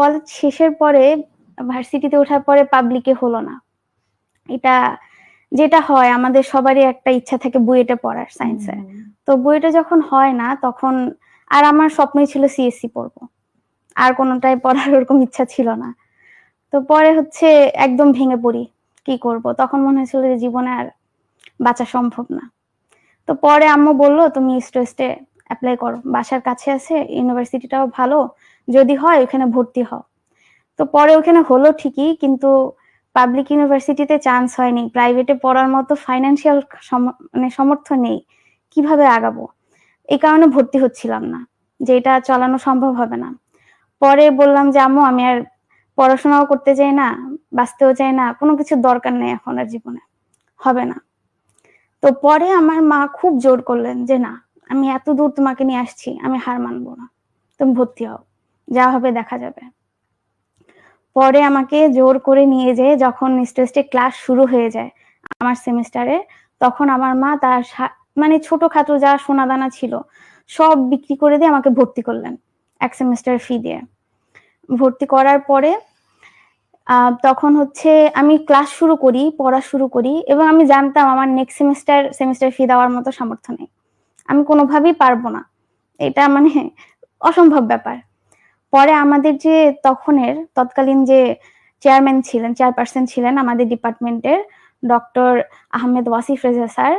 College শেষের পরে ভার্সিটিতে ওঠার পরে পাবলিকে হলো না। এটা যেটা হয় আমাদের সবারই একটা ইচ্ছা থাকে বুয়েটে পড়ার সায়েন্সে। তো বুয়েটে যখন হয় না তখন আর আমার স্বপ্নই ছিল সিএসসি পড়বো। আর কোনটাই পড়ার ওরকম ইচ্ছা ছিল না। তো পরে হচ্ছে একদম ভেঙে পড়ি। কি করব? তখন মনে হয়েছিল যে জীবনে আর বাঁচা সম্ভব না। তো পরে আম্মু বলল, "তুমি ইস্ট ওয়েস্টে এপ্লাই করো। বাসার কাছে আছে, ইউনিভার্সিটিটাও ভালো। যদি হয় ওখানে ভর্তি হও।" তো পরে ওখানে হলো ঠিকই, কিন্তু পাবলিক ইউনিভার্সিটিতে চান্স হয়নি। প্রাইভেটে পড়ার মতো ফাইন্যান্সিয়াল মানে সামর্থ্য নেই। কিভাবে আগাবো? এই কারণে ভর্তি হচ্ছিলাম না, যে এটা চালানো সম্ভব হবে না। পরে বললাম যে, "আম্মু আমি আর পড়াশোনাও করতে চাই না, বাঁচতেও চাই না। কোনো কিছুর দরকার নেই এখন আর জীবনে। হবে না।" তো পরে আমার মা খুব জোর করলেন যে, "না, আমি এত দূর তোমাকে নিয়ে আসছি, আমি হার মানবো না। তুমি ভর্তি হও। যা হবে দেখা যাবে।" পরে আমাকে জোর করে নিয়ে যেয়ে যখন ইস্ট ওয়েস্টে ক্লাস শুরু হয়ে যায় আমার সেমিস্টারে, তখন আমার মা তার মানে ছোটখাটো যা সোনাদানা ছিল সব বিক্রি করে দিয়ে আমাকে ভর্তি করলেন 1 সেমেস্টার ফি দিয়ে। ভর্তি করার পরে তখন হচ্ছে আমি ক্লাস শুরু করি, পড়া শুরু করি এবং আমি জানতাম আমার নেক্সট সেমিস্টার ফি দেওয়ার মতো সামর্থ্য নেই। আমি কোনোভাবেই পারবো না। এটা মানে অসম্ভব ব্যাপার। পরে আমাদের যে তৎকালীন যে চেয়ারপারসন ছিলেন আমাদের ডিপার্টমেন্টের, ডক্টর আহমেদ ওয়াসিফ রেজা স্যার,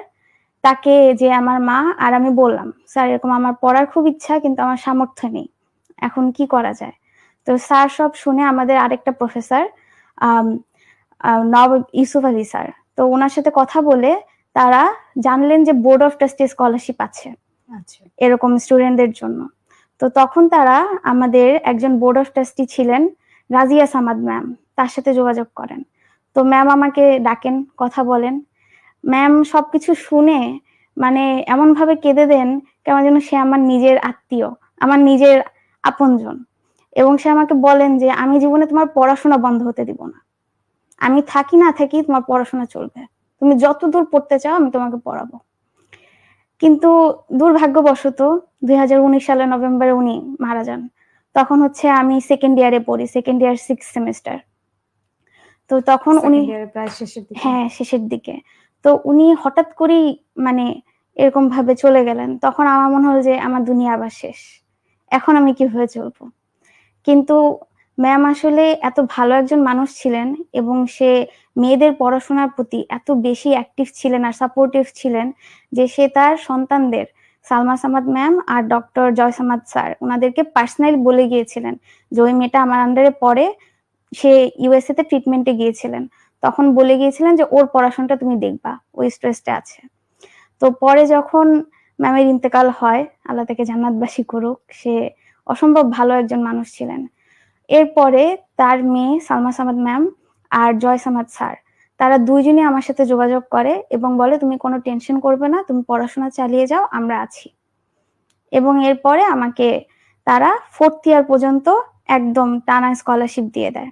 তাকে যে আমার মা আর আমি বললাম, "স্যার এরকম আমার পড়ার খুব ইচ্ছা কিন্তু আমার সামর্থ্য নেই। এখন কি করা যায়?" তো স্যার সব শুনে আমাদের আরেকটা প্রফেসর নবাব ইউসুফ আলী স্যার, তো ওনার সাথে কথা বলে তারা জানলেন যে বোর্ড অফ ট্রাস্টি স্কলারশিপ আছে এরকম স্টুডেন্টদের জন্য। তো তখন তারা আমাদের একজন বোর্ড অফ ট্রাস্টি ছিলেন রাজিয়া সামাদ ম্যাম, তার সাথে যোগাযোগ করেন। তো ম্যাম আমাকে ডাকেন, কথা বলেন। ম্যাম সবকিছু শুনে মানে এমন ভাবে কেঁদে দেন কেমন যেন সে আমার নিজের আত্মীয়, আমার নিজের আপনজন। এবং সে আমাকে বলেন যে, "আমি জীবনে তোমার পড়াশোনা বন্ধ হতে দিব না। আমি থাকি না থাকি তোমার পড়াশোনা চলবে। তুমি যত দূর পড়তে চাও আমি তোমাকে পড়াবো।" কিন্তু দুর্ভাগ্যবশত 2019 সালের নভেম্বরে উনি মারা যান। তখন হচ্ছে আমি সেকেন্ড ইয়ারে পড়ি, সেকেন্ড ইয়ার 6 সেমেস্টার। তো তখন উনি প্রায় শেষের দিকে। হ্যাঁ, শেষের দিকে। তো উনি হঠাৎ করেই মানে এরকম ভাবে চলে গেলেন। তখন আমার মনে হলো যে আমার দুনিয়া আবার শেষ। এখন আমি কিভাবে চলবো? কিন্তু ম্যাম আসলে এত ভালো একজন মানুষ ছিলেন এবং সে মেয়েদের পড়াশোনার প্রতি এত বেশি অ্যাক্টিভ ছিলেন আর সাপোর্টিভ ছিলেন যে সে তার সন্তানদের সালমা সামাদ ম্যাম আর ডক্টর জয় সামাদ স্যার ওনাদেরকে পার্সোনালি বলে গিয়েছিলেন যে ওই মেয়েটা আমার আন্ডারে পড়ে, সে ইউএসএ তে ট্রিটমেন্টে গিয়েছিলেন। তখন বলে গিয়েছিলেন যে ওর পড়াশোনাটা তুমি দেখবা, ওই স্ট্রেসটা আছে। তো পরে যখন ম্যামের ইন্তেকাল হয়, আল্লাহ তাকে জান্নাতবাসী করুক, সে অসম্ভব ভালো একজন মানুষ ছিলেন। এরপরে তার মেয়ে সালমা সামাদ ম্যাম আর জয় সামাদ স্যার, তারা দুইজনই আমার সাথে যোগাযোগ করে এবং বলে, "তুমি কোনো টেনশন করবে না, তুমি পড়াশোনা চালিয়ে যাও, আমরা আছি।" এবং এরপরে আমাকে তারা 4th ইয়ার পর্যন্ত একদম টানা স্কলারশিপ দিয়ে দেয়।